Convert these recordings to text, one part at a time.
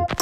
Hey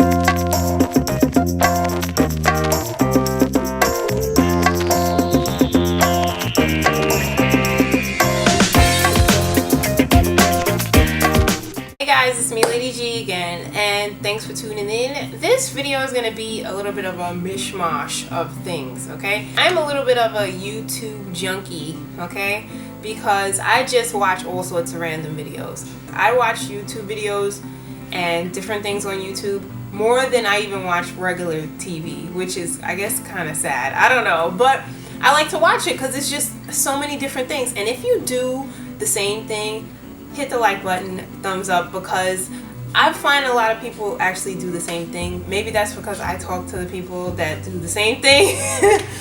guys, it's me, Lady G again, and thanks for tuning in. This video is going to be a little bit of a mishmash of things, okay? I'm a little bit of a YouTube junkie, okay? Because I just watch all sorts of random videos. I watch YouTube videos and different things on YouTube more than I even watch regular TV, which is, I guess, kind of sad. I don't know, but I like to watch it because it's just so many different things. And if you do the same thing, hit the like button, thumbs up, because I find a lot of people actually do the same thing. Maybe that's because I talk to the people that do the same thing.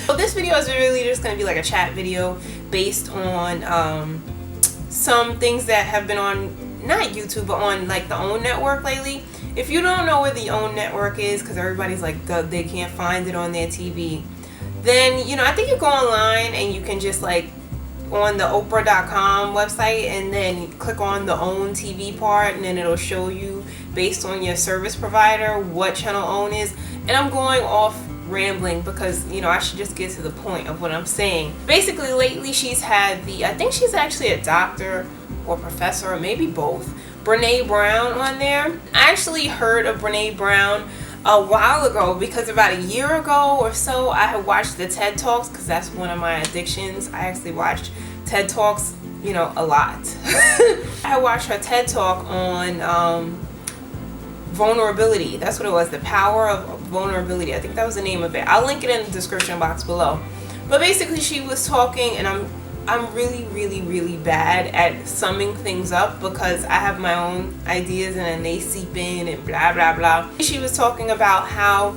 So this video is really just going to be like a chat video based on some things that have been on, not YouTube, but on like the OWN network lately. If you don't know where the OWN network is, because everybody's like, they can't find it on their TV, then, you know, I think you go online and you can just like on the Oprah.com website and then click on the OWN TV part, and then it'll show you based on your service provider what channel OWN is. And I'm going off rambling because, you know, I should just get to the point of what I'm saying. Basically, lately she's had I think she's actually a doctor or professor, or maybe both, Brene Brown on there. I actually heard of Brene Brown a while ago because about a year ago or so I had watched the TED Talks, because that's one of my addictions. I actually watched TED Talks, you know, a lot. I watched her TED Talk on vulnerability. That's what it was, the power of vulnerability. I think that was the name of it. I'll link it in the description box below. But basically she was talking, and I'm really bad at summing things up because I have my own ideas and then they seep in and blah blah blah. She was talking about how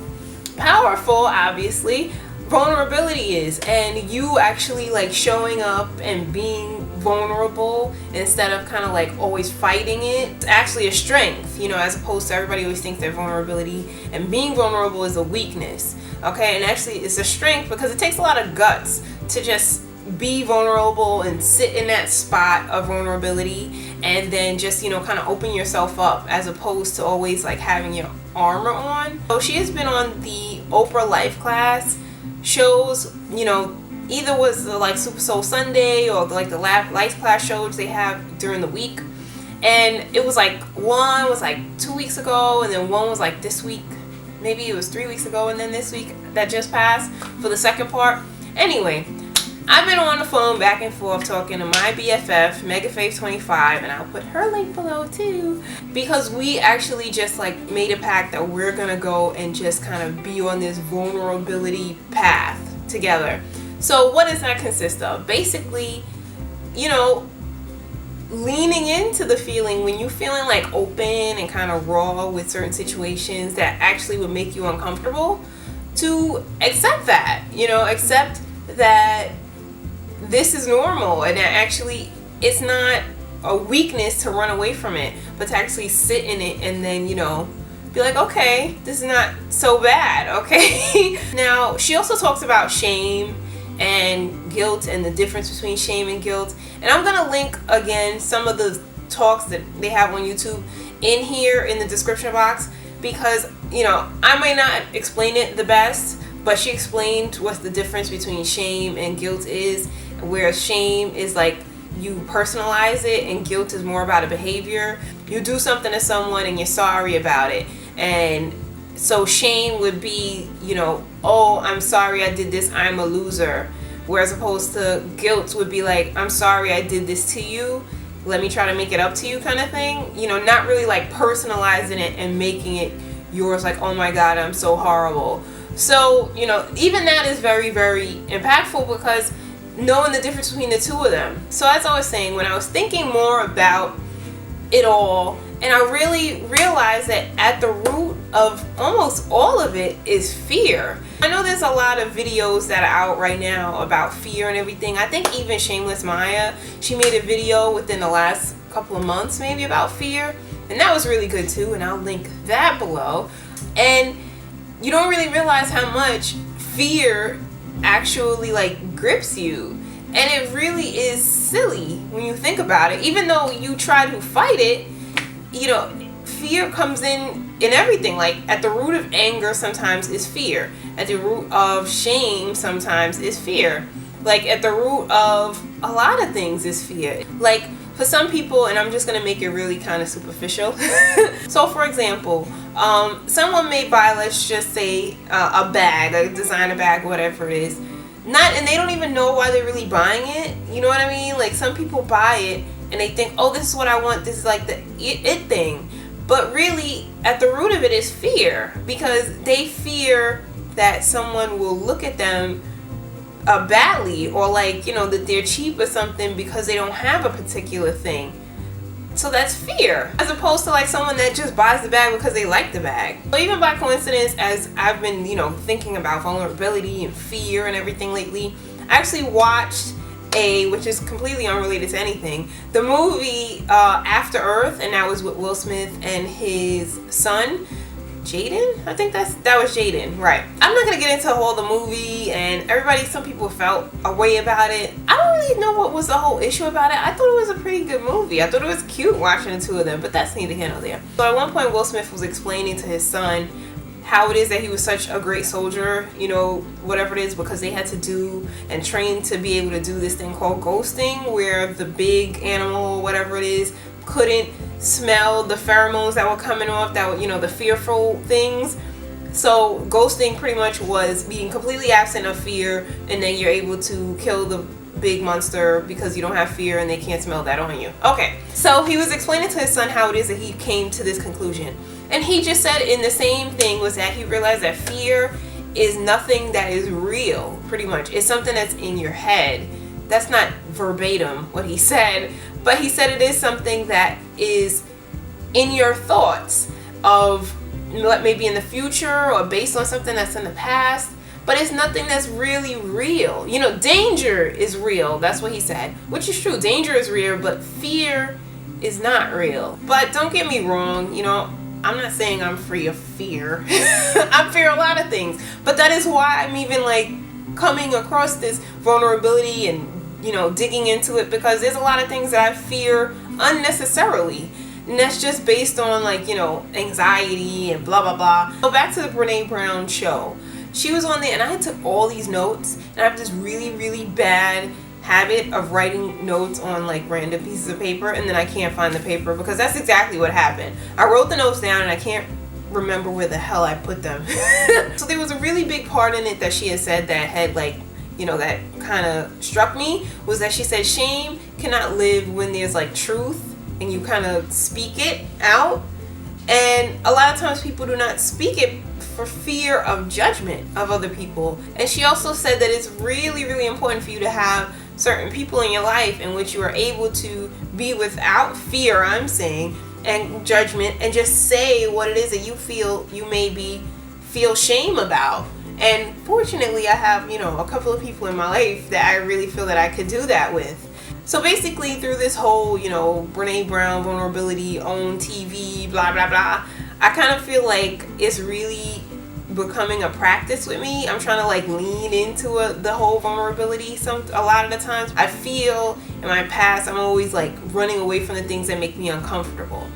powerful, obviously, vulnerability is, and you actually like showing up and being vulnerable instead of kind of like always fighting it. It's actually a strength, you know, as opposed to everybody always thinks that vulnerability and being vulnerable is a weakness, okay? And actually it's a strength because it takes a lot of guts to just be vulnerable and sit in that spot of vulnerability and then just, you know, kind of open yourself up, as opposed to always like having your armor on. So she has been on the Oprah Life Class shows, you know, either was the like Super Soul Sunday or like the Life Class shows they have during the week. And it was like, one was like 2 weeks ago, and then one was like this week, maybe it was 3 weeks ago, and then this week that just passed for the second part. Anyway, I've been on the phone back and forth talking to my BFF, MegaFaith25, and I'll put her link below too, because we actually just like made a pact that we're gonna go and just kind of be on this vulnerability path together. So what does that consist of? Basically, you know, leaning into the feeling when you're feeling like open and kind of raw with certain situations that actually would make you uncomfortable, to accept that, you know, accept that this is normal, and that actually it's not a weakness to run away from it, but to actually sit in it and then, you know, be like, okay, this is not so bad, okay? Now, she also talks about shame and guilt and the difference between shame and guilt, and I'm gonna link again some of the talks that they have on YouTube in here in the description box, because, you know, I may not explain it the best, but she explained what the difference between shame and guilt is, where shame is like you personalize it and guilt is more about a behavior. You do something to someone and you're sorry about it, and so shame would be, you know, oh, I'm sorry I did this, I'm a loser. Whereas opposed to guilt would be like, I'm sorry I did this to you, let me try to make it up to you, kind of thing. You know, not really like personalizing it and making it yours, like, oh my god, I'm so horrible. So, you know, even that is very impactful, because knowing the difference between the two of them. So as I was saying, when I was thinking more about it all, and I really realized that at the root of almost all of it is fear. I know there's a lot of videos that are out right now about fear and everything. I think even Shameless Maya, she made a video within the last couple of months maybe about fear, and that was really good too, and I'll link that below. And you don't really realize how much fear actually like grips you, and it really is silly when you think about it. Even though you try to fight it, you know, fear comes in in everything. Like at the root of anger sometimes is fear. At the root of shame sometimes is fear. Like at the root of a lot of things is fear. Like for some people, and I'm just gonna make it really kind of superficial. So for example, someone may buy, let's just say, a bag, a designer bag, whatever it is. And they don't even know why they're really buying it. You know what I mean? Like some people buy it and they think, oh, this is what I want. This is like the it thing. But really, at the root of it is fear, because they fear that someone will look at them badly, or like, you know, that they're cheap or something because they don't have a particular thing. So that's fear, as opposed to like someone that just buys the bag because they like the bag. So even by coincidence, as I've been, you know, thinking about vulnerability and fear and everything lately, I actually watched which is completely unrelated to anything, the movie After Earth, and that was with Will Smith and his son Jaden. I think that was Jaden, right? I'm not gonna get into all the movie, and some people felt a way about it. I don't really know what was the whole issue about it. I thought it was a pretty good movie. I thought it was cute watching the two of them, but that's neither here nor there. So at one point, Will Smith was explaining to his son how it is that he was such a great soldier, you know, whatever it is, because they had to do and train to be able to do this thing called ghosting, where the big animal, whatever it is, couldn't smell the pheromones that were coming off, that were, you know, the fearful things. So ghosting pretty much was being completely absent of fear, and then you're able to kill the big monster because you don't have fear and they can't smell that on you. Okay, so he was explaining to his son how it is that he came to this conclusion, and he just said in the same thing was that he realized that fear is nothing that is real. Pretty much, it's something that's in your head. That's not verbatim what he said, but he said it is something that is in your thoughts of maybe in the future or based on something that's in the past, but it's nothing that's really real. You know, danger is real. That's what he said, which is true. Danger is real, but fear is not real. But don't get me wrong, you know, I'm not saying I'm free of fear. I fear a lot of things, but that is why I'm even like coming across this vulnerability and, you know, digging into it, because there's a lot of things that I fear unnecessarily, and that's just based on like, you know, anxiety and blah blah blah. So back to the Brene Brown show. She was on there, and I took all these notes, and I have this really bad habit of writing notes on like random pieces of paper, and then I can't find the paper, because that's exactly what happened. I wrote the notes down and I can't remember where the hell I put them. So there was a really big part in it that she had said that had like, you know, that kind of struck me, was that she said shame cannot live when there's like truth and you kind of speak it out. And a lot of times people do not speak it for fear of judgment of other people. And she also said that it's really important for you to have certain people in your life in which you are able to be without fear, I'm saying, and judgment, and just say what it is that you feel you maybe feel shame about. And fortunately, I have, you know, a couple of people in my life that I really feel that I could do that with. So basically, through this whole, you know, Brene Brown vulnerability on TV, blah blah blah, I kind of feel like it's really becoming a practice with me. I'm trying to like lean into the whole vulnerability. A lot of the times I feel in my past I'm always like running away from the things that make me uncomfortable,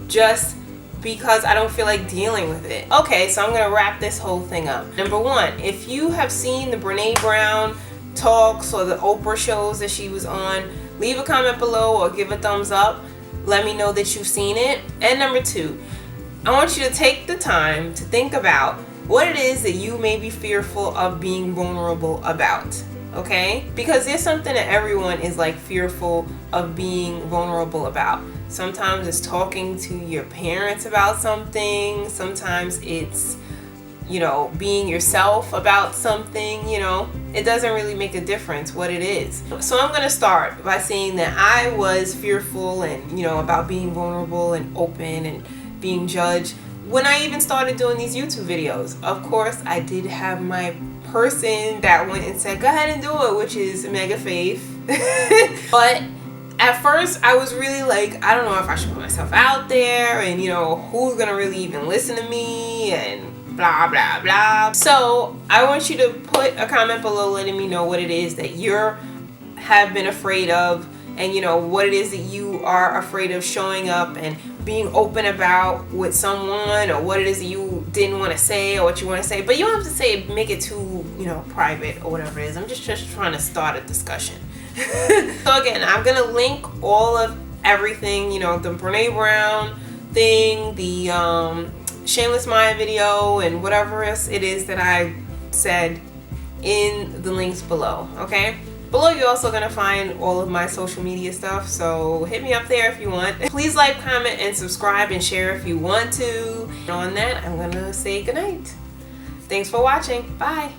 just because I don't feel like dealing with it. Okay, so I'm gonna wrap this whole thing up. Number one, if you have seen the Brene Brown talks or the Oprah shows that she was on, leave a comment below or give a thumbs up. Let me know that you've seen it. And number two, I want you to take the time to think about what it is that you may be fearful of being vulnerable about, okay? Because there's something that everyone is like fearful of being vulnerable about. Sometimes it's talking to your parents about something. Sometimes it's, you know, being yourself about something, you know. It doesn't really make a difference what it is. So I'm gonna start by saying that I was fearful and, you know, about being vulnerable and open and being judged when I even started doing these YouTube videos. Of course, I did have my person that went and said, go ahead and do it, which is Mega Faith. But at first, I was really like, I don't know if I should put myself out there, and, you know, who's gonna really even listen to me, and blah, blah, blah. So I want you to put a comment below letting me know what it is that have been afraid of, and, you know, what it is that you are afraid of showing up, and being open about with someone, or what it is that you didn't want to say or what you want to say. But you don't have to say, make it too, you know, private or whatever it is. I'm just trying to start a discussion. So again, I'm going to link all of everything, you know, the Brene Brown thing, the Shameless Maya video, and whatever else it is that I said in the links below, okay? Below you're also gonna find all of my social media stuff, so hit me up there if you want. Please like, comment, and subscribe, and share if you want to. And on that, I'm gonna say goodnight. Thanks for watching. Bye.